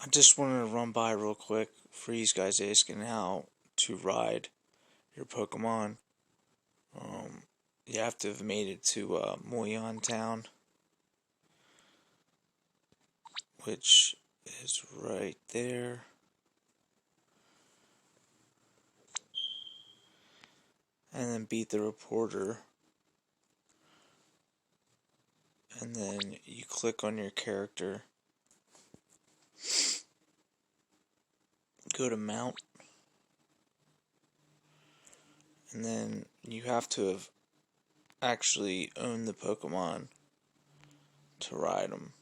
I just wanted to run by real quick for you guys asking how to ride your Pokemon. Um, you have to have made it to Moyon Town, which is right there. And then beat the reporter. And then you click on your character. Go to mount. And then you have to have actually owned the Pokemon to ride them.